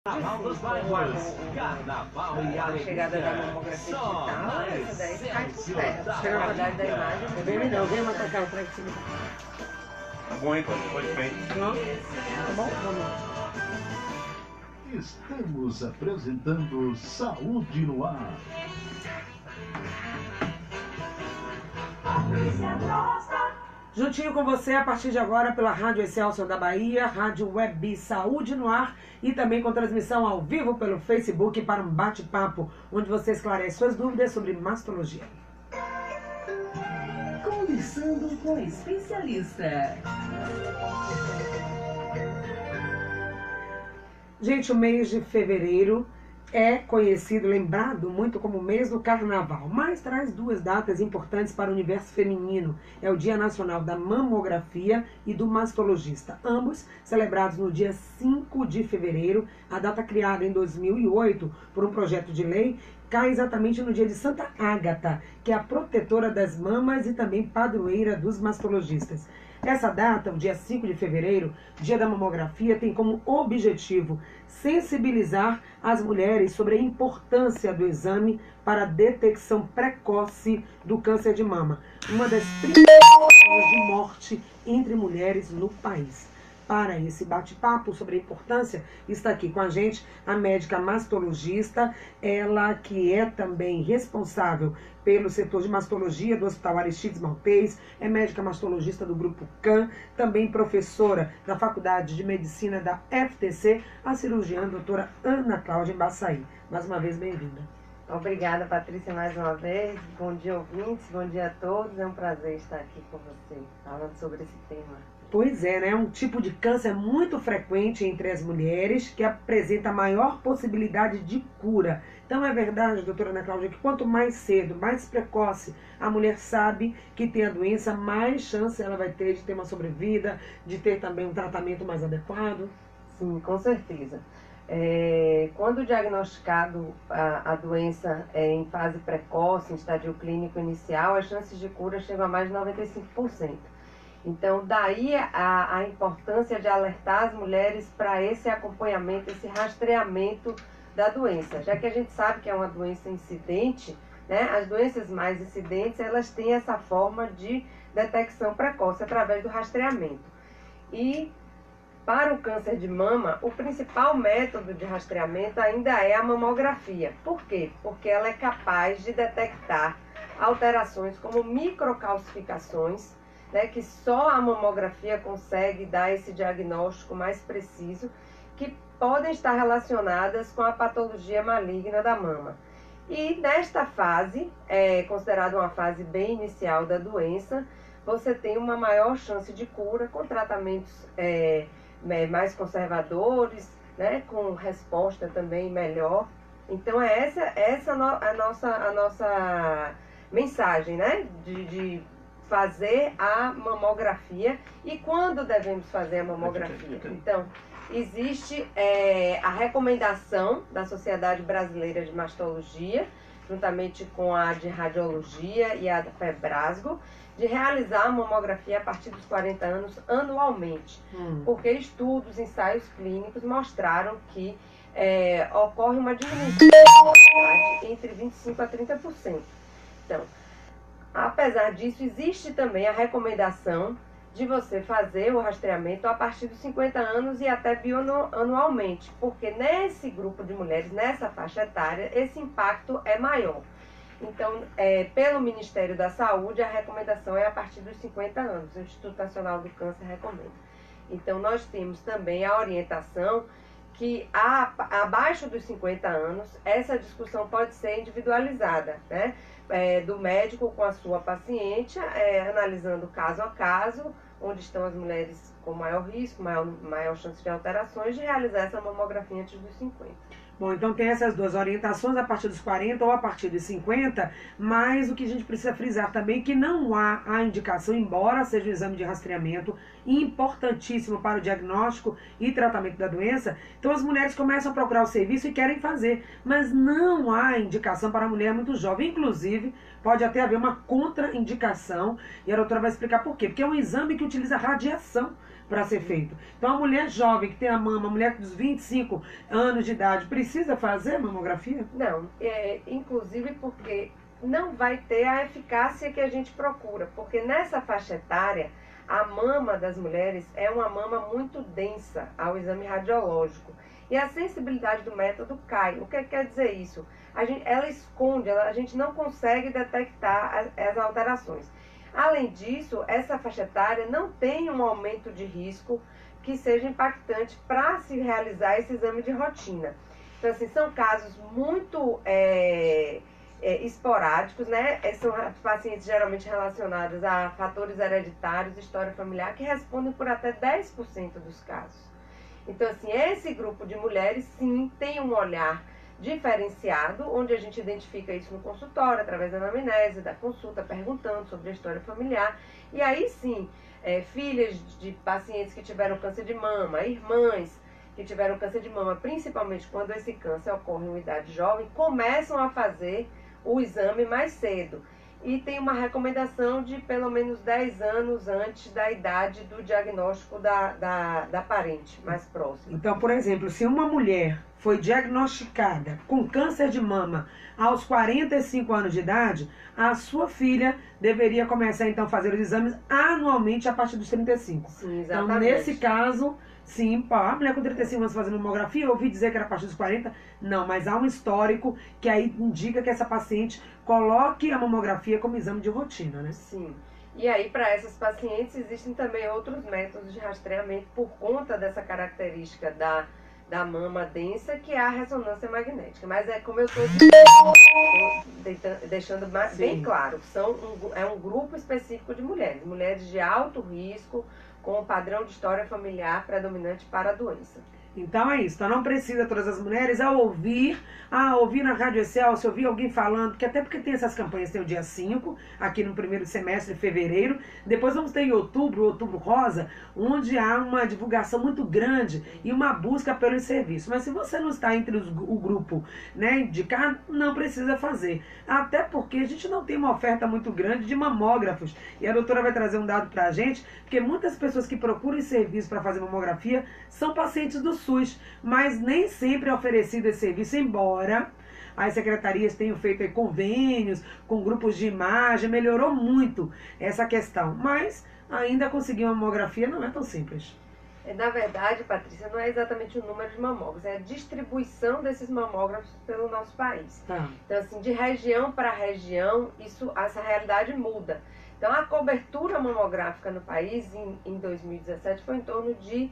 Carnaval dos bairros, Carnaval e A chegada da mamografia digital, essa daí cai por terra. A qualidade da imagem é bem melhor. Vem matar cá, pra que você Tá bom, então, depois vem. não? Tá bom? Vamos. Estamos apresentando Saúde no Ar. Juntinho com você a partir de agora pela Rádio Excelsior da Bahia, Rádio Web Saúde no Ar e também com transmissão ao vivo pelo Facebook para um bate-papo, onde você esclarece suas dúvidas sobre mastologia. Conversando com o especialista. Gente, o mês de fevereiro é conhecido, lembrado muito como o mês do Carnaval, mas traz duas datas importantes para o universo feminino. É o Dia Nacional da Mamografia e do Mastologista, ambos celebrados no dia 5 de fevereiro, a data criada em 2008 por um projeto de lei, cai exatamente no dia de Santa Ágata, que é a protetora das mamas e também padroeira dos mastologistas. Essa data, o dia 5 de fevereiro, dia da mamografia, tem como objetivo sensibilizar as mulheres sobre a importância do exame para a detecção precoce do câncer de mama, uma das principais causas de morte entre mulheres no país. Para esse bate-papo sobre a importância, está aqui com a gente a médica mastologista, ela que é também responsável pelo setor de mastologia do Hospital Aristides Maltês, é médica mastologista do Grupo CAM, também professora da Faculdade de Medicina da FTC, a cirurgiã doutora Ana Cláudia Embaçaí. Mais uma vez, bem-vinda. Obrigada, Patrícia, mais uma vez. Bom dia, ouvintes. Bom dia a todos. É um prazer estar aqui com você, falando sobre esse tema. Pois é, né? Um tipo de câncer muito frequente entre as mulheres que apresenta maior possibilidade de cura. Então é verdade, doutora Ana Cláudia, que quanto mais cedo, mais precoce a mulher sabe que tem a doença, mais chance ela vai ter de ter uma sobrevida, de ter também um tratamento mais adequado. Sim, com certeza. Quando diagnosticado a doença em fase precoce, em estádio clínico inicial, as chances de cura chegam a mais de 95%. Então, daí a importância de alertar as mulheres para esse acompanhamento, esse rastreamento da doença. Já que a gente sabe que é uma doença incidente, né, as doenças mais incidentes, elas têm essa forma de detecção precoce através do rastreamento. E para o câncer de mama, o principal método de rastreamento ainda é a mamografia. Por quê? Porque ela é capaz de detectar alterações como microcalcificações, né, que só a mamografia consegue dar esse diagnóstico mais preciso, que podem estar relacionadas com a patologia maligna da mama. E nesta fase, considerada uma fase bem inicial da doença, você tem uma maior chance de cura com tratamentos mais conservadores, né, com resposta também melhor. Então é essa a nossa mensagem, né, de fazer a mamografia. E quando devemos fazer a mamografia? Então, existe a recomendação da Sociedade Brasileira de Mastologia, juntamente com a de Radiologia e a da FEBRASGO, de realizar a mamografia a partir dos 40 anos anualmente. Porque estudos, ensaios clínicos mostraram que ocorre uma diminuição da mortalidade entre 25% a 30%. Então, apesar disso, existe também a recomendação de você fazer o rastreamento a partir dos 50 anos e até bioanualmente, porque nesse grupo de mulheres, nessa faixa etária, esse impacto é maior. Então, pelo Ministério da Saúde, a recomendação é a partir dos 50 anos, o Instituto Nacional do Câncer recomenda. Então, nós temos também a orientação que abaixo dos 50 anos, essa discussão pode ser individualizada, né? Do médico com a sua paciente, analisando caso a caso, onde estão as mulheres com maior risco, maior chance de alterações, de realizar essa mamografia antes dos 50. Bom, então tem essas duas orientações a partir dos 40 ou a partir dos 50, mas o que a gente precisa frisar também é que não há a indicação, embora seja um exame de rastreamento importantíssimo para o diagnóstico e tratamento da doença, então as mulheres começam a procurar o serviço e querem fazer, mas não há indicação para a mulher muito jovem, inclusive pode até haver uma contraindicação, e a doutora vai explicar por quê, porque é um exame que utiliza radiação para ser feito. Então, a mulher jovem que tem a mama, a mulher dos 25 anos de idade, precisa fazer mamografia? Não, inclusive porque não vai ter a eficácia que a gente procura, porque nessa faixa etária, a mama das mulheres é uma mama muito densa ao exame radiológico. E a sensibilidade do método cai. O que quer dizer isso? Ela esconde, a gente não consegue detectar as alterações. Além disso, essa faixa etária não tem um aumento de risco que seja impactante para se realizar esse exame de rotina. Então, assim, são casos muito esporádicos, né? São pacientes geralmente relacionados a fatores hereditários, história familiar, que respondem por até 10% dos casos. Então, assim, esse grupo de mulheres, sim, tem um olhar diferenciado, onde a gente identifica isso no consultório, através da anamnese, da consulta, perguntando sobre a história familiar. E aí, sim, filhas de pacientes que tiveram câncer de mama, irmãs que tiveram câncer de mama, principalmente quando esse câncer ocorre em uma idade jovem, começam a fazer o exame mais cedo. E tem uma recomendação de pelo menos 10 anos antes da idade do diagnóstico da parente mais próxima. Então, por exemplo, se uma mulher foi diagnosticada com câncer de mama aos 45 anos de idade, a sua filha deveria começar então a fazer os exames anualmente a partir dos 35. Sim, então, exatamente. nesse caso, sim, a mulher com 35 anos fazendo mamografia, eu ouvi dizer que era a partir dos 40, não, mas há um histórico que aí indica que essa paciente coloque a mamografia como exame de rotina, né? Sim. E aí, para essas pacientes, existem também outros métodos de rastreamento por conta dessa característica da mama densa, que é a ressonância magnética. Mas é como eu estou deixando bem claro, é um grupo específico de mulheres de alto risco, com um padrão de história familiar predominante para a doença. Então é isso, então não precisa todas as mulheres ouvir na Rádio Excelsior, ouvir alguém falando, até porque tem essas campanhas, tem o dia 5, aqui no primeiro semestre de fevereiro, depois vamos ter em outubro rosa, onde há uma divulgação muito grande e uma busca pelos serviços. Mas se você não está entre o grupo, né, indicado, não precisa fazer. Até porque a gente não tem uma oferta muito grande de mamógrafos. E a doutora vai trazer um dado pra gente, porque muitas pessoas que procuram serviço para fazer mamografia são pacientes do SUS, mas nem sempre é oferecido esse serviço, embora as secretarias tenham feito aí convênios com grupos de imagem, melhorou muito essa questão, mas ainda conseguir uma mamografia não é tão simples. Na verdade, Patrícia, não é exatamente o número de mamógrafos, é a distribuição desses mamógrafos pelo nosso país. Tá. Então, assim, de região para região, essa realidade muda. Então, a cobertura mamográfica no país em 2017 foi em torno de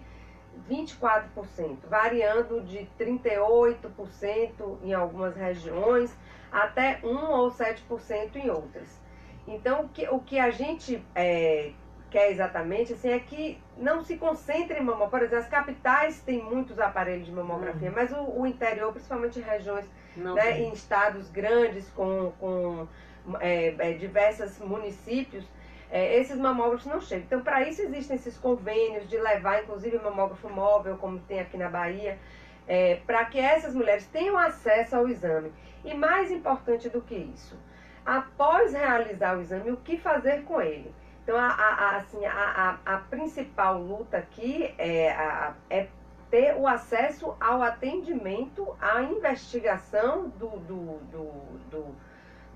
24%, variando de 38% em algumas regiões até 1 ou 7% em outras. Então, o que a gente quer exatamente assim, é que não se concentre em mamografia. Por exemplo, as capitais têm muitos aparelhos de mamografia, mas o interior, principalmente em regiões, né, em estados grandes com diversos municípios, esses mamógrafos não chegam. Então, para isso existem esses convênios de levar, inclusive, mamógrafo móvel, como tem aqui na Bahia, para que essas mulheres tenham acesso ao exame. E mais importante do que isso, após realizar o exame, o que fazer com ele? Então, a principal luta aqui é ter o acesso ao atendimento, à investigação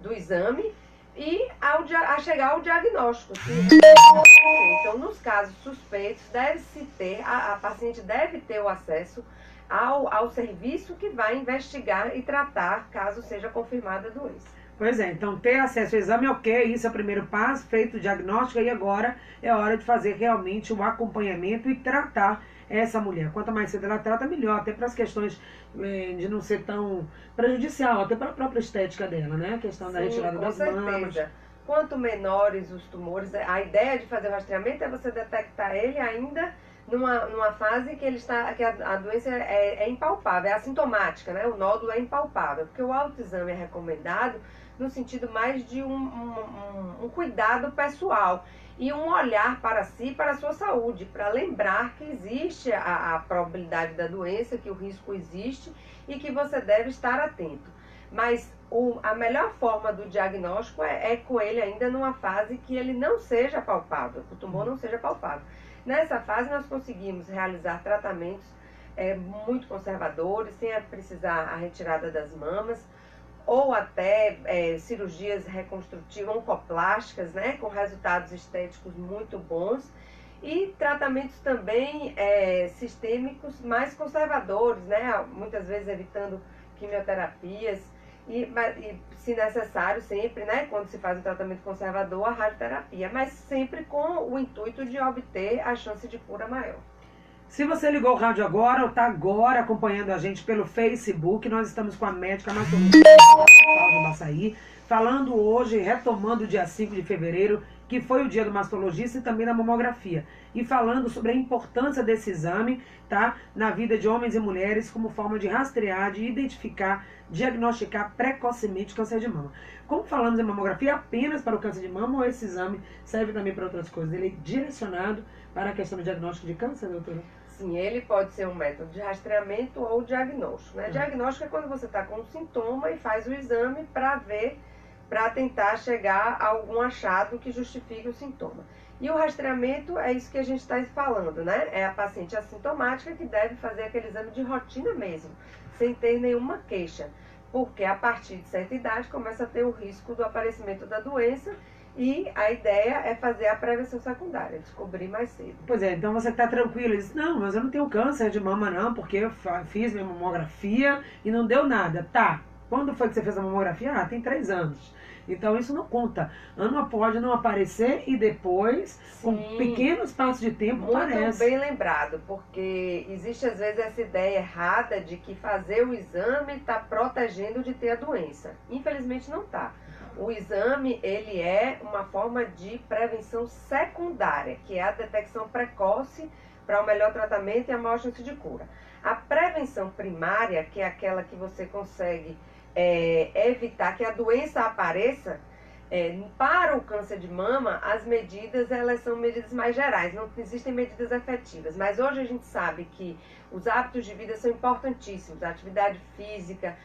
do exame, e a chegar ao diagnóstico. Então, nos casos suspeitos, a paciente deve ter o acesso ao serviço que vai investigar e tratar, caso seja confirmada a doença. Pois é, então ter acesso ao exame, ok, isso é o primeiro passo, feito o diagnóstico, e agora é hora de fazer realmente o acompanhamento e tratar essa mulher. Quanto mais cedo ela trata, melhor, até para as questões de não ser tão prejudicial, até para a própria estética dela, né? A questão da retirada das mamas. Quanto menores os tumores, a ideia de fazer o rastreamento é você detectar ele ainda numa fase que a doença é impalpável, é assintomática, né? O nódulo é impalpável, porque o autoexame é recomendado no sentido mais de um cuidado pessoal e um olhar para si, para a sua saúde, para lembrar que existe a probabilidade da doença, que o risco existe e que você deve estar atento. Mas a melhor forma do diagnóstico é com ele ainda numa fase que ele não seja palpável, que o tumor não seja palpável. Nessa fase, nós conseguimos realizar tratamentos muito conservadores, sem precisar a retirada das mamas, ou até cirurgias reconstrutivas, oncoplásticas, né, com resultados estéticos muito bons, e tratamentos também sistêmicos mais conservadores, né, muitas vezes evitando quimioterapias, e se necessário sempre, né, quando se faz um tratamento conservador, a radioterapia, mas sempre com o intuito de obter a chance de cura maior. Se você ligou o rádio agora ou está agora acompanhando a gente pelo Facebook, nós estamos com a médica mastologista Cláudia Baçaí, falando hoje, retomando o dia 5 de fevereiro, que foi o dia do mastologista e também da mamografia, e falando sobre a importância desse exame, tá, na vida de homens e mulheres como forma de rastrear, de identificar, diagnosticar precocemente câncer de mama. Como falamos em mamografia apenas para o câncer de mama, ou esse exame serve também para outras coisas? Ele é direcionado para a questão do diagnóstico de câncer, doutora? Sim, ele pode ser um método de rastreamento ou diagnóstico, né? Diagnóstico é quando você está com um sintoma e faz o exame para tentar chegar a algum achado que justifique o sintoma. E o rastreamento é isso que a gente está falando, né? É a paciente assintomática que deve fazer aquele exame de rotina mesmo, sem ter nenhuma queixa, porque a partir de certa idade começa a ter o risco do aparecimento da doença, e a ideia é fazer a prevenção secundária, descobrir mais cedo. Pois é, então você está tranquilo. Ele diz, não, mas eu não tenho câncer de mama não, porque eu fiz minha mamografia e não deu nada. Tá, quando foi que você fez a mamografia? Ah, tem 3 anos. Então isso não conta. Ano pode não aparecer e depois, sim, com pequenos passos de tempo, aparece. Muito bem lembrado, porque existe às vezes essa ideia errada de que fazer o exame está protegendo de ter a doença. Infelizmente não está. O exame, ele é uma forma de prevenção secundária, que é a detecção precoce para o melhor tratamento e a maior chance de cura. A prevenção primária, que é aquela que você consegue evitar que a doença apareça, para o câncer de mama, as medidas, elas são medidas mais gerais, não existem medidas efetivas, mas hoje a gente sabe que os hábitos de vida são importantíssimos, a atividade física,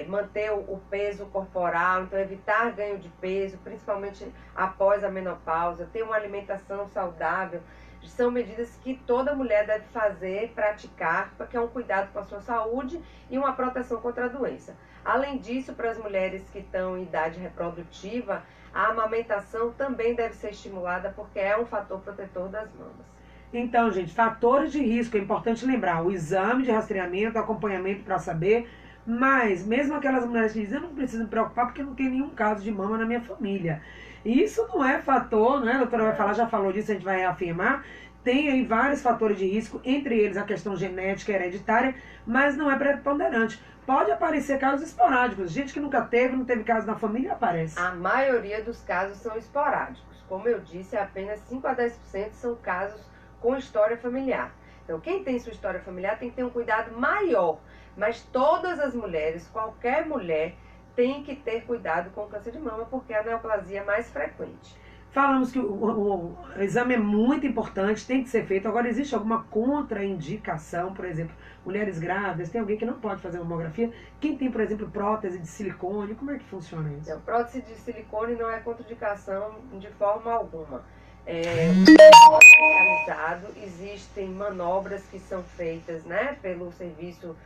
manter o peso corporal, então evitar ganho de peso, principalmente após a menopausa, ter uma alimentação saudável, são medidas que toda mulher deve fazer, praticar, porque é um cuidado com a sua saúde e uma proteção contra a doença. Além disso, para as mulheres que estão em idade reprodutiva, a amamentação também deve ser estimulada, porque é um fator protetor das mamas. Então, gente, fatores de risco, é importante lembrar, o exame de rastreamento, acompanhamento para saber, mas mesmo aquelas mulheres que dizem, eu não preciso me preocupar porque não tem nenhum caso de mama na minha família. Isso não é fator, né? A doutora vai falar, já falou disso, a gente vai reafirmar. Tem aí vários fatores de risco, entre eles a questão genética e hereditária, mas não é preponderante. Pode aparecer casos esporádicos. Gente que nunca teve, não teve caso na família, aparece. A maioria dos casos são esporádicos. Como eu disse, apenas 5 a 10% são casos com história familiar. Então, quem tem sua história familiar tem que ter um cuidado maior. Mas todas as mulheres, qualquer mulher, tem que ter cuidado com o câncer de mama, porque é a neoplasia mais frequente. Falamos que o exame é muito importante, tem que ser feito. Agora, existe alguma contraindicação, por exemplo, mulheres grávidas, tem alguém que não pode fazer mamografia? Quem tem, por exemplo, prótese de silicone, como é que funciona isso? Não, prótese de silicone não é contraindicação de forma alguma. Especializado, existem manobras que são feitas, né, pelo serviço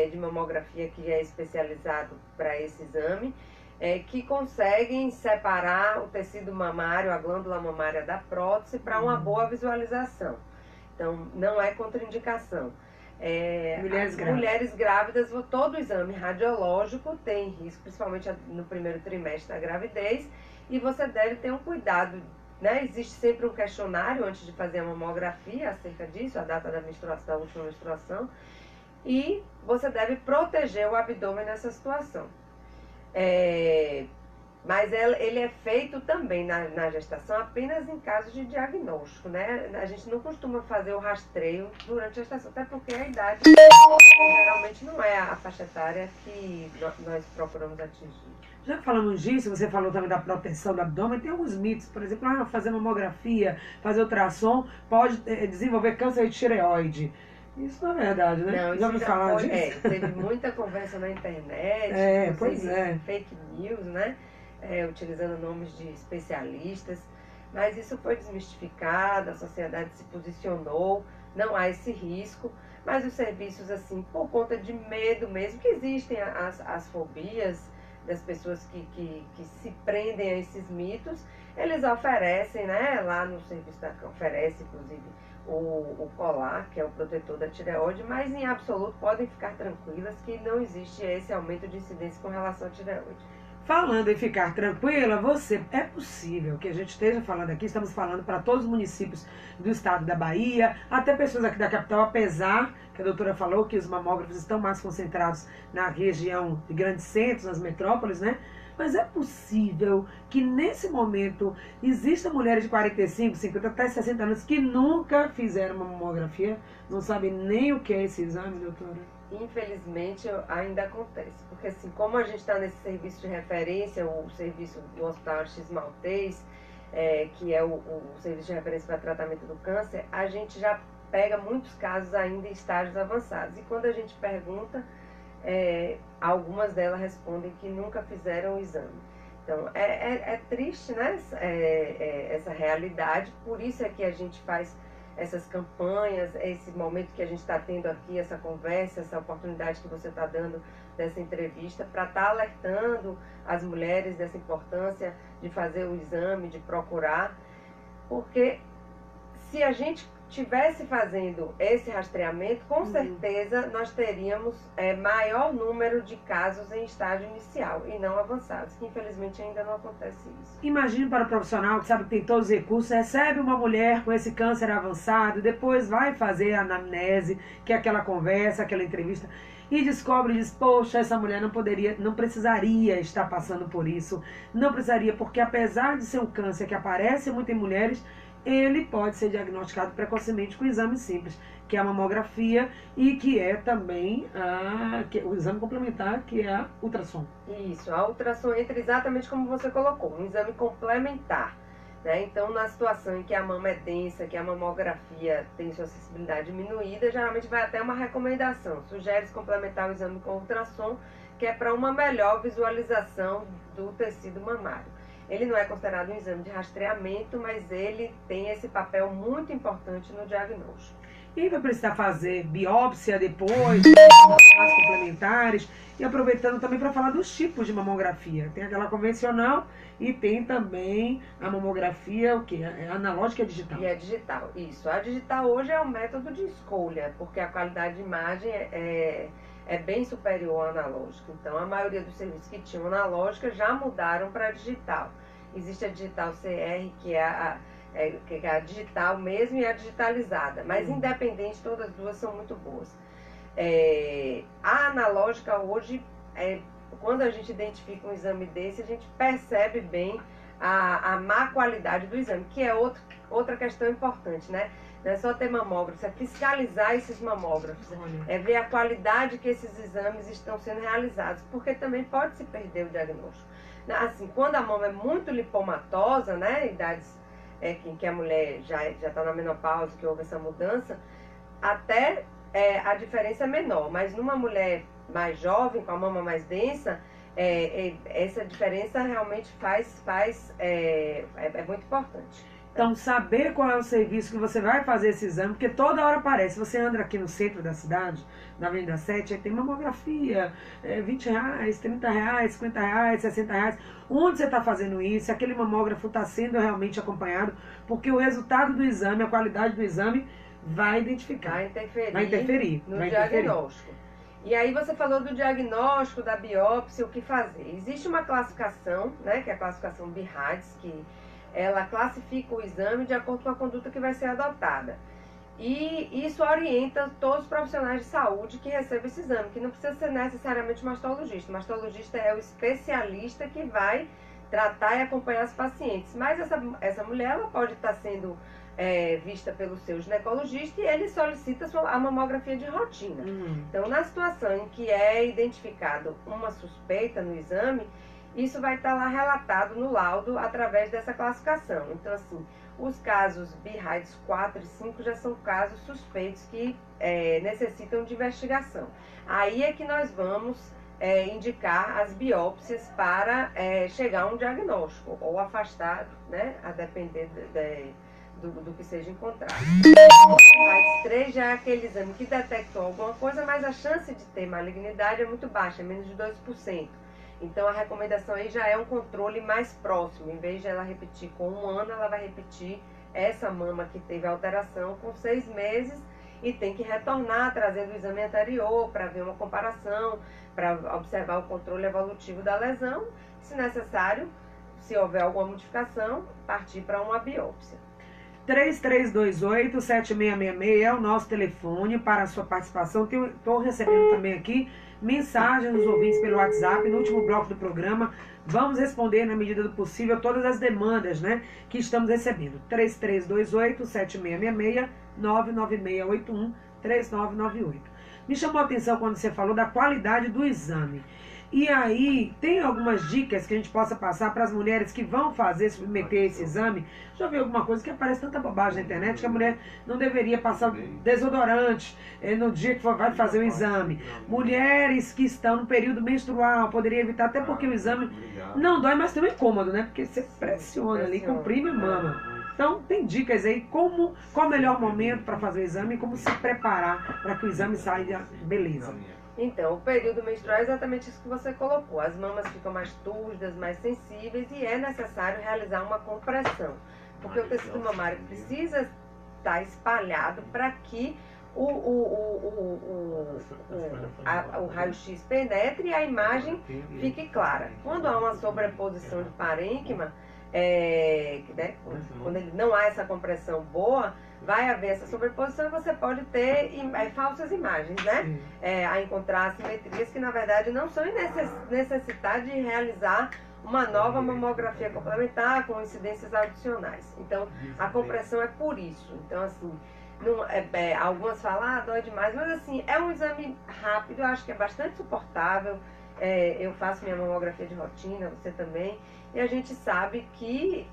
de mamografia que é especializado para esse exame, que conseguem separar o tecido mamário, a glândula mamária da prótese, para uma boa visualização. Então, não é contraindicação. Mulheres grávidas, todo exame radiológico tem risco, principalmente no primeiro trimestre da gravidez, e você deve ter um cuidado, né? Existe sempre um questionário antes de fazer a mamografia acerca disso, a data da menstruação, da última menstruação, e você deve proteger o abdômen nessa situação. Mas ele é feito também na gestação apenas em casos de diagnóstico, né? A gente não costuma fazer o rastreio durante a gestação, até porque a idade geralmente não é a faixa etária que nós procuramos atingir. Já que falamos disso, você falou também da proteção do abdômen, tem alguns mitos, por exemplo, fazer mamografia, fazer ultrassom, pode desenvolver câncer de tireoide. Isso não é verdade, né? Não, já ouviu falar disso? Teve muita conversa na internet, pois é. fake news, né? Utilizando nomes de especialistas, Mas isso foi desmistificado, a sociedade se posicionou, não há esse risco, mas os serviços, assim, por conta de medo mesmo, que existem as fobias das pessoas que se prendem a esses mitos, eles oferecem, né, lá no serviço oferece, inclusive, o colar, que é o protetor da tireoide, mas em absoluto podem ficar tranquilas que não existe esse aumento de incidência com relação à tireoide. Falando em ficar tranquila, é possível que a gente esteja falando aqui, estamos falando para todos os municípios do estado da Bahia, até pessoas aqui da capital, apesar que a doutora falou que os mamógrafos estão mais concentrados na região de grandes centros, nas metrópoles, né? Mas é possível que nesse momento existam mulheres de 45, 50 até 60 anos que nunca fizeram uma mamografia, não sabem nem o que é esse exame, doutora? Infelizmente ainda acontece, porque assim, como a gente está nesse serviço de referência, o serviço do Hospital Aristides Maltês, que é o serviço de referência para tratamento do câncer, a gente já pega muitos casos ainda em estágios avançados. E quando a gente pergunta, algumas delas respondem que nunca fizeram o exame. Então, é triste, né, essa realidade, por isso é que a gente faz essas campanhas, esse momento que a gente está tendo aqui, essa conversa, essa oportunidade que você está dando dessa entrevista, para estar alertando as mulheres dessa importância de fazer o exame, de procurar, porque se a gente estivesse fazendo esse rastreamento, com certeza nós teríamos maior número de casos em estágio inicial e não avançados, que infelizmente ainda não acontece isso. Imagine para o profissional que sabe que tem todos os recursos, recebe uma mulher com esse câncer avançado, depois vai fazer a anamnese, que é aquela conversa, aquela entrevista, e descobre e diz, poxa, essa mulher não precisaria estar passando por isso, não precisaria, porque apesar de ser um câncer que aparece muito em mulheres, ele pode ser diagnosticado precocemente com exame simples, que é a mamografia e que é também o exame complementar, que é a ultrassom. Isso, a ultrassom entra exatamente como você colocou, um exame complementar. Né? Então, na situação em que a mama é densa, que a mamografia tem sua sensibilidade diminuída, geralmente vai até uma recomendação. Sugere-se complementar o exame com ultrassom, que é para uma melhor visualização do tecido mamário. Ele não é considerado um exame de rastreamento, mas ele tem esse papel muito importante no diagnóstico. E vai precisar fazer biópsia depois, as complementares, e aproveitando também para falar dos tipos de mamografia. Tem aquela convencional e tem também a mamografia, o que? É analógica e digital. E é digital, isso. A digital hoje é um método de escolha, porque a qualidade de imagem é bem superior ao analógico. Então, a maioria dos serviços que tinham analógica já mudaram para digital. Existe a digital CR, que é a digital mesmo, e a digitalizada. Mas, independente, todas as duas são muito boas. A analógica hoje, quando a gente identifica um exame desse, a gente percebe bem a má qualidade do exame, que é outra questão importante, né? Não é só ter mamógrafos, é fiscalizar esses mamógrafos, é ver a qualidade que esses exames estão sendo realizados, porque também pode se perder o diagnóstico. Assim, quando a mama é muito lipomatosa, né, idades em que a mulher já está na menopausa, que houve essa mudança, até a diferença é menor, mas numa mulher mais jovem, com a mama mais densa, essa diferença realmente é muito importante. Então, saber qual é o serviço que você vai fazer esse exame, porque toda hora aparece. Você anda aqui no centro da cidade, na Avenida 7, aí tem mamografia, R$20, R$30, R$50, R$60. Onde você está fazendo isso? Aquele mamógrafo está sendo realmente acompanhado, porque o resultado do exame, a qualidade do exame, vai identificar. Vai interferir no diagnóstico. E aí você falou do diagnóstico, da biópsia, o que fazer. Existe uma classificação, né, que é a classificação BIRADS, que ela classifica o exame de acordo com a conduta que vai ser adotada. E isso orienta todos os profissionais de saúde que recebem esse exame, que não precisa ser necessariamente o mastologista. O mastologista é o especialista que vai tratar e acompanhar os pacientes. Mas essa mulher ela pode estar sendo vista pelo seu ginecologista e ele solicita a mamografia de rotina. Então, na situação em que é identificado uma suspeita no exame, isso vai estar lá relatado no laudo através dessa classificação. Então, assim, os casos BIRADS 4 e 5 já são casos suspeitos que necessitam de investigação. Aí é que nós vamos indicar as biópsias para chegar a um diagnóstico ou afastar, né, a depender do que seja encontrado. O RAIDS 3 já é aquele exame que detectou alguma coisa, mas a chance de ter malignidade é muito baixa, é menos de 2%. Então a recomendação aí já é um controle mais próximo. Em vez de ela repetir com 1 ano, ela vai repetir essa mama que teve alteração com 6 meses e tem que retornar trazendo o exame anterior para ver uma comparação, para observar o controle evolutivo da lesão. Se necessário, se houver alguma modificação, partir para uma biópsia. 3328-7666 é o nosso telefone para a sua participação. Estou recebendo também aqui mensagens dos ouvintes pelo WhatsApp. No último bloco do programa, vamos responder, na medida do possível, todas as demandas, né, que estamos recebendo. 3328-7666, 99681-3998. Me chamou a atenção quando você falou da qualidade do exame. E aí, tem algumas dicas que a gente possa passar para as mulheres que vão submeter esse exame? Já vi alguma coisa que aparece tanta bobagem na internet que a mulher não deveria passar desodorante no dia que vai fazer o exame. Mulheres que estão no período menstrual, poderia evitar, até porque o exame não dói, mas tem um incômodo, né? Porque você pressiona ali, comprime a mama. Então, tem dicas aí, qual o melhor momento para fazer o exame e como se preparar para que o exame saia beleza. Então, o período menstrual é exatamente isso que você colocou. As mamas ficam mais túrgidas, mais sensíveis e é necessário realizar uma compressão. Porque o tecido mamário precisa estar espalhado para que o raio-x penetre e a imagem fique clara. Quando há uma sobreposição de parênquima, né, quando não há essa compressão boa, vai haver essa sobreposição e você pode ter falsas imagens, né? A encontrar assimetrias que, na verdade, não são necessidade de realizar uma nova mamografia complementar com incidências adicionais. Então, a compressão é por isso. Então, assim, algumas falam, dói demais, mas, assim, é um exame rápido, eu acho que é bastante suportável. Eu faço minha mamografia de rotina, você também. E a gente sabe que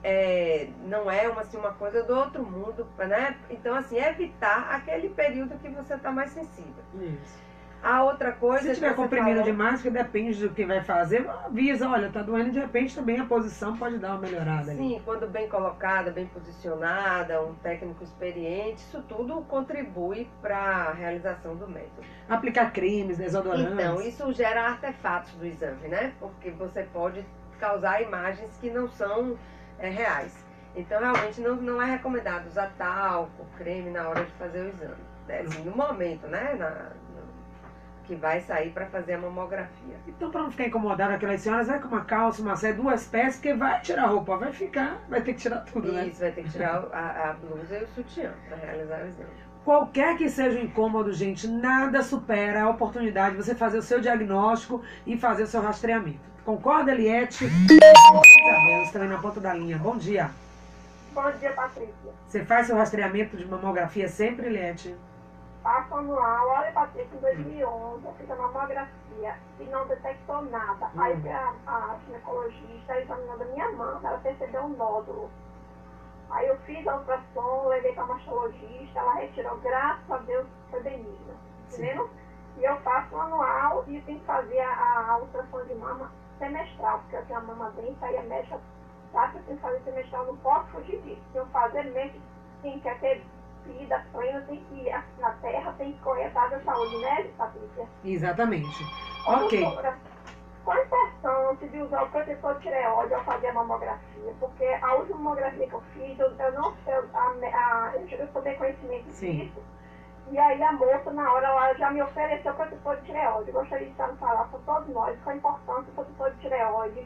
não é uma coisa do outro mundo, né? Então, assim, evitar aquele período que você está mais sensível. Isso. A outra coisa... Se tiver comprimido demais, que depende do que vai fazer, avisa, olha, tá doendo, de repente também a posição pode dar uma melhorada. Sim, ali. quando bem colocada, bem posicionada, um técnico experiente, isso tudo contribui para a realização do método. Aplicar cremes, desodorantes. Então, isso gera artefatos do exame, né? Porque você pode causar imagens que não são reais. Então, realmente, não é recomendado usar talco, creme na hora de fazer o exame. Assim, no momento, né? Que vai sair para fazer a mamografia. Então, para não ficar incomodado, aquelas senhoras, vai com uma calça, uma saia, 2 peças, porque vai tirar a roupa, vai ter que tirar tudo, né? Isso, vai ter que tirar a blusa e o sutiã para realizar o exame. Qualquer que seja o incômodo, gente, nada supera a oportunidade de você fazer o seu diagnóstico e fazer o seu rastreamento. Concorda, Eliette? Isabel, está aí na ponta da linha. Bom dia. Bom dia, Patrícia. Você faz seu rastreamento de mamografia sempre, Eliette? Faço anual. Olha, Patrícia, em 2011 eu fiz a mamografia e não detectou nada. Aí a ginecologista examinando a minha mama, ela percebeu um nódulo. Aí eu fiz a ultrassom, levei para a mastologista, ela retirou, graças a Deus, foi benigna. Entendeu? E eu faço anual e tenho que fazer a ultrassom de mama semestral, porque eu tenho a mama densa, aí a médica tá, que eu tenho que fazer semestral, não posso fugir disso. Se eu fazer mesmo, quem quer ter vida plena, tem que ir na terra, tem que correr atrás da saúde, né, Patrícia? Exatamente. Ok. Qual a importância de usar o protetor de tireoide ao fazer a mamografia? Porque a última mamografia que eu fiz, eu não sei, eu tomei conhecimento disso. E aí a moça, na hora, ela já me ofereceu protetor de tireoide. Eu gostaria de estar falar para todos nós qual a importância do protetor de tireoide.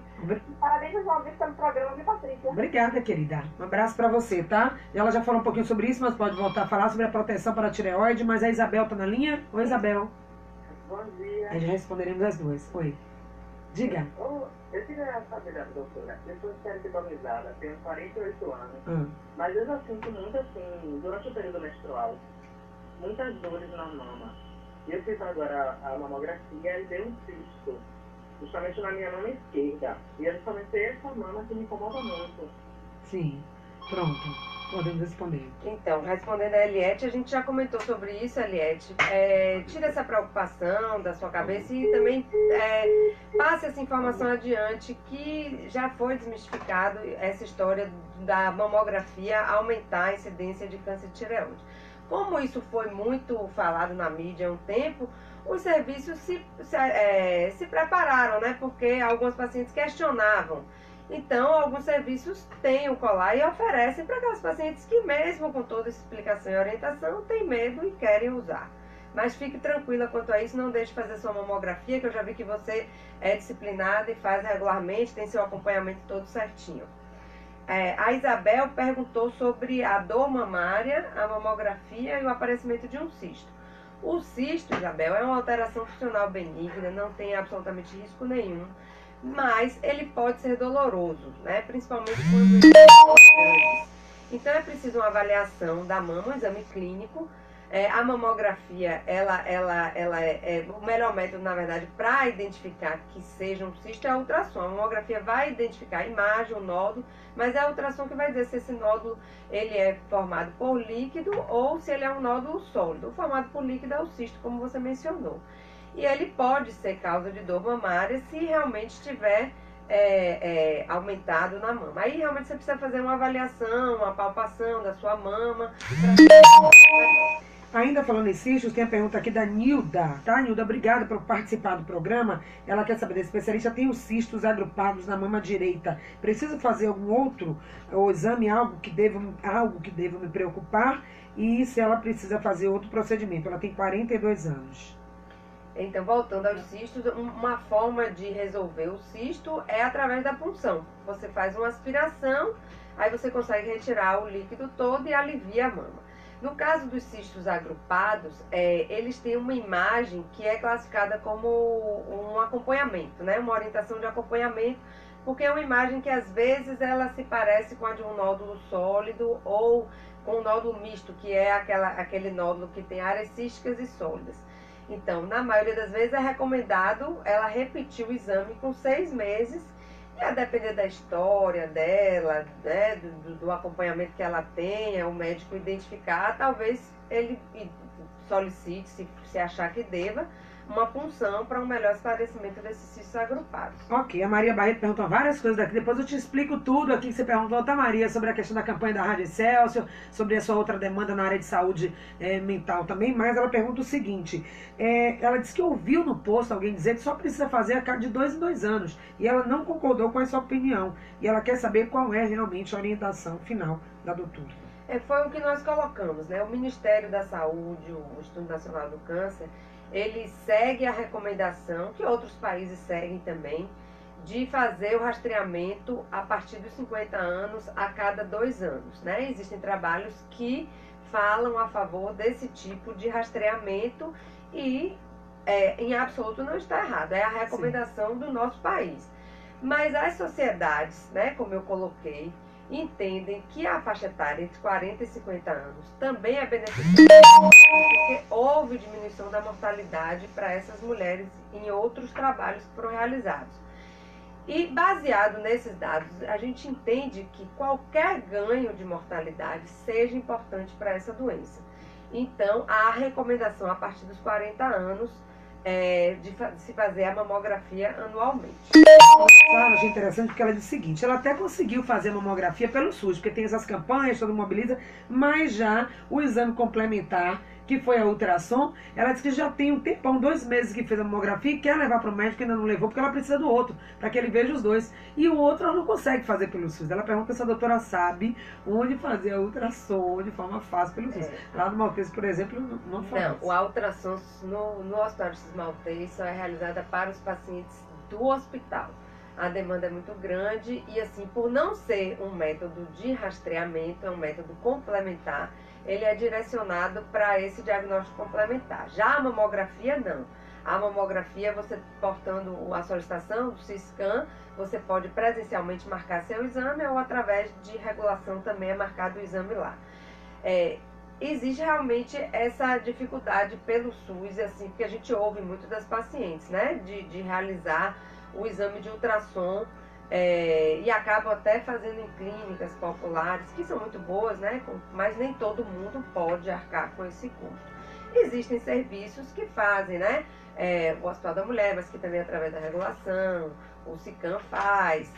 Parabéns mais uma vez pelo programa, viu, Patrícia? Obrigada, querida. Um abraço para você, tá? Ela já falou um pouquinho sobre isso, mas pode voltar a falar sobre a proteção para a tireoide. Mas a Isabel tá na linha? Oi, Isabel. Bom dia. Aí já responderemos as duas. Oi. Diga. Eu queria saber da doutora, eu sou esterilizada, tenho 48 anos, mas eu já sinto muito assim, durante o período menstrual, muitas dores na mama. E eu fiz agora a mamografia e deu um cisto, justamente na minha mama esquerda. E é justamente essa mama que me incomoda muito. Sim, pronto. Podemos responder. Então, respondendo a Eliette, a gente já comentou sobre isso, Eliette. Tira essa preocupação da sua cabeça e também passe essa informação adiante, que já foi desmistificado essa história da mamografia aumentar a incidência de câncer de tireoide. Como isso foi muito falado na mídia há um tempo, os serviços se prepararam, né? Porque alguns pacientes questionavam. Então, alguns serviços têm o colar e oferecem para aquelas pacientes que, mesmo com toda essa explicação e orientação, têm medo e querem usar. Mas fique tranquila quanto a isso, não deixe de fazer sua mamografia, que eu já vi que você é disciplinada e faz regularmente, tem seu acompanhamento todo certinho. A Isabel perguntou sobre a dor mamária, a mamografia e o aparecimento de um cisto. O cisto, Isabel, é uma alteração funcional benigna, não tem absolutamente risco nenhum, mas ele pode ser doloroso, né? Principalmente quando ele é grande. Então é preciso uma avaliação da mama, um exame clínico. A mamografia, ela é o melhor método, na verdade, para identificar que seja um cisto é a ultrassom. A mamografia vai identificar a imagem, o nódulo, mas é a ultrassom que vai dizer se esse nódulo ele é formado por líquido ou se ele é um nódulo sólido. O formado por líquido é o cisto, como você mencionou. E ele pode ser causa de dor mamária se realmente estiver aumentado na mama. Aí realmente você precisa fazer uma avaliação, uma palpação da sua mama. Ainda falando em cistos, tem a pergunta aqui da Nilda, tá, Nilda? Obrigada por participar do programa. Ela quer saber, da especialista tem os cistos agrupados na mama direita. Preciso fazer algum outro exame, algo que deva me preocupar? E se ela precisa fazer outro procedimento? Ela tem 42 anos. Então, voltando aos cistos, uma forma de resolver o cisto é através da punção. Você faz uma aspiração, aí você consegue retirar o líquido todo e alivia a mama. No caso dos cistos agrupados, eles têm uma imagem que é classificada como um acompanhamento, né? Uma orientação de acompanhamento, porque é uma imagem que às vezes ela se parece com a de um nódulo sólido ou com um nódulo misto, que é aquele nódulo que tem áreas císticas e sólidas. Então, na maioria das vezes é recomendado ela repetir o exame com 6 meses, e a depender da história dela, né, do acompanhamento que ela tenha, o médico identificar, talvez ele solicite, se achar que deva, uma punção para um melhor esclarecimento desses cistos agrupados. Ok, a Maria Barreto perguntou várias coisas daqui, depois eu te explico tudo aqui que você perguntou, tá, Maria, sobre a questão da campanha da Rádio Excelsior, sobre a sua outra demanda na área de saúde mental também, mas ela pergunta o seguinte, ela disse que ouviu no post alguém dizer que só precisa fazer a cada de 2 em 2 anos, e ela não concordou com a sua opinião, e ela quer saber qual é realmente a orientação final da doutora. Foi o que nós colocamos, né? O Ministério da Saúde, o Instituto Nacional do Câncer, ele segue a recomendação, que outros países seguem também, de fazer o rastreamento a partir dos 50 anos a cada 2 anos, né? Existem trabalhos que falam a favor desse tipo de rastreamento e, em absoluto, não está errado. É a recomendação do nosso país. Mas as sociedades, né, como eu coloquei, entendem que a faixa etária entre 40 e 50 anos também é beneficiada, porque houve diminuição da mortalidade para essas mulheres em outros trabalhos que foram realizados. E baseado nesses dados, a gente entende que qualquer ganho de mortalidade seja importante para essa doença. Então, a recomendação a partir dos 40 anos de se fazer a mamografia anualmente. Claro, achei interessante porque ela disse o seguinte, ela até conseguiu fazer a mamografia pelo SUS, porque tem essas campanhas, todo mobiliza, mas já o exame complementar, que foi a ultrassom, ela disse que já tem um tempão, 2 meses que fez a mamografia e quer levar para o médico, ainda não levou, porque ela precisa do outro, para que ele veja os dois. E o outro ela não consegue fazer pelo SUS. Ela pergunta se a doutora sabe onde fazer a ultrassom de forma fácil pelo SUS. Lá no Maltese, por exemplo, não faz. Não, a ultrassom no Hospital de Maltese só é realizada para os pacientes do hospital. A demanda é muito grande e, assim, por não ser um método de rastreamento, é um método complementar, ele é direcionado para esse diagnóstico complementar. Já a mamografia, não. A mamografia, você portando a solicitação do CISCAN, você pode presencialmente marcar seu exame ou através de regulação também é marcado o exame lá. Existe realmente essa dificuldade pelo SUS, assim, porque a gente ouve muito das pacientes, né, de realizar o exame de ultrassom e acabam até fazendo em clínicas populares, que são muito boas, né? Mas nem todo mundo pode arcar com esse custo. Existem serviços que fazem, né? O Hospital da Mulher, mas que também através da regulação, o SICAM faz,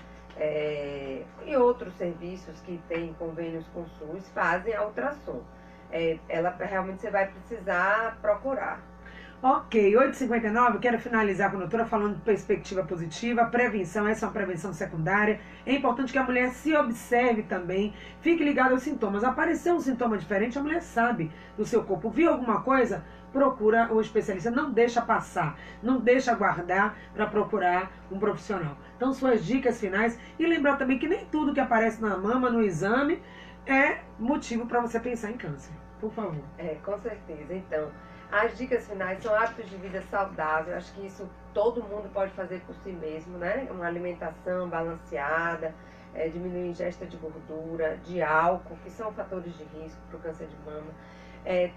e outros serviços que têm convênios com o SUS fazem a ultrassom. Ela realmente você vai precisar procurar. Ok, 8h59, quero finalizar com a doutora falando de perspectiva positiva, prevenção, essa é uma prevenção secundária. É importante que a mulher se observe também, fique ligada aos sintomas. Apareceu um sintoma diferente, a mulher sabe do seu corpo. Viu alguma coisa? Procura o especialista, não deixa passar, não deixa guardar para procurar um profissional. Então, suas dicas finais, e lembrar também que nem tudo que aparece na mama, no exame, é motivo para você pensar em câncer. Por favor. Com certeza. Então, as dicas finais são hábitos de vida saudável. Acho que isso todo mundo pode fazer por si mesmo, né? Uma alimentação balanceada, diminuir a ingesta de gordura, de álcool, que são fatores de risco para o câncer de mama.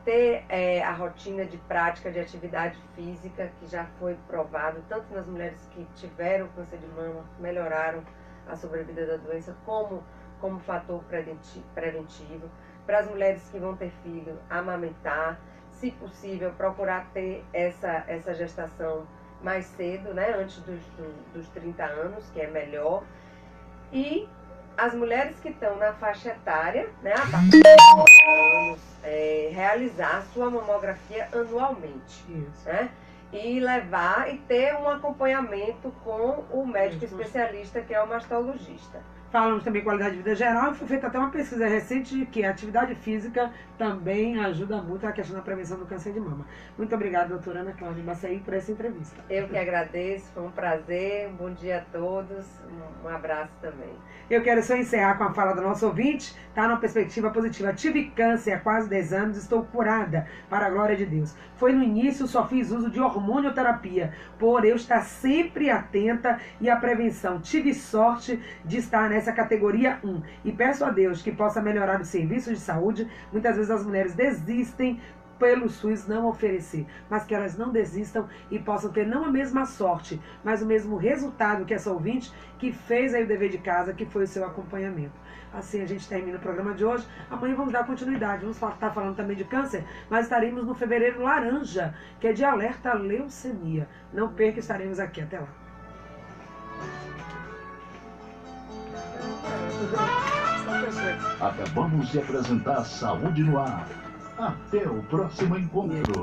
Ter a rotina de prática de atividade física, que já foi provado, tanto nas mulheres que tiveram câncer de mama, melhoraram a sobrevida da doença, como fator preventivo. Para as mulheres que vão ter filho, amamentar, se possível, procurar ter essa gestação mais cedo, né, antes dos 30 anos, que é melhor. E as mulheres que estão na faixa etária, né, a partir de 30 anos, realizar sua mamografia anualmente. Isso. Né? E levar e ter um acompanhamento com o médico especialista, que é o mastologista. Falamos também qualidade de vida geral, e foi feita até uma pesquisa recente de que a atividade física também ajuda muito a questão da prevenção do câncer de mama. Muito obrigada, doutora Ana Cláudia Baçaí, por essa entrevista. Eu que agradeço, foi um prazer, um bom dia a todos, um abraço também. Eu quero só encerrar com a fala do nosso ouvinte, tá? Numa perspectiva positiva. Tive câncer há quase 10 anos, estou curada, para a glória de Deus. Foi no início, só fiz uso de hormonioterapia, por eu estar sempre atenta e à prevenção. Tive sorte de estar nessa categoria 1 e peço a Deus que possa melhorar os serviços de saúde. Muitas vezes as mulheres desistem pelo SUS não oferecer, mas que elas não desistam e possam ter não a mesma sorte, mas o mesmo resultado que essa ouvinte que fez aí o dever de casa, que foi o seu acompanhamento. Assim a gente termina o programa de hoje. Amanhã vamos dar continuidade, vamos estar falando também de câncer, mas estaremos no Fevereiro Laranja, que é de alerta à leucemia. Não perca, estaremos aqui. Até lá. Acabamos de apresentar Saúde no Ar. Até o próximo encontro.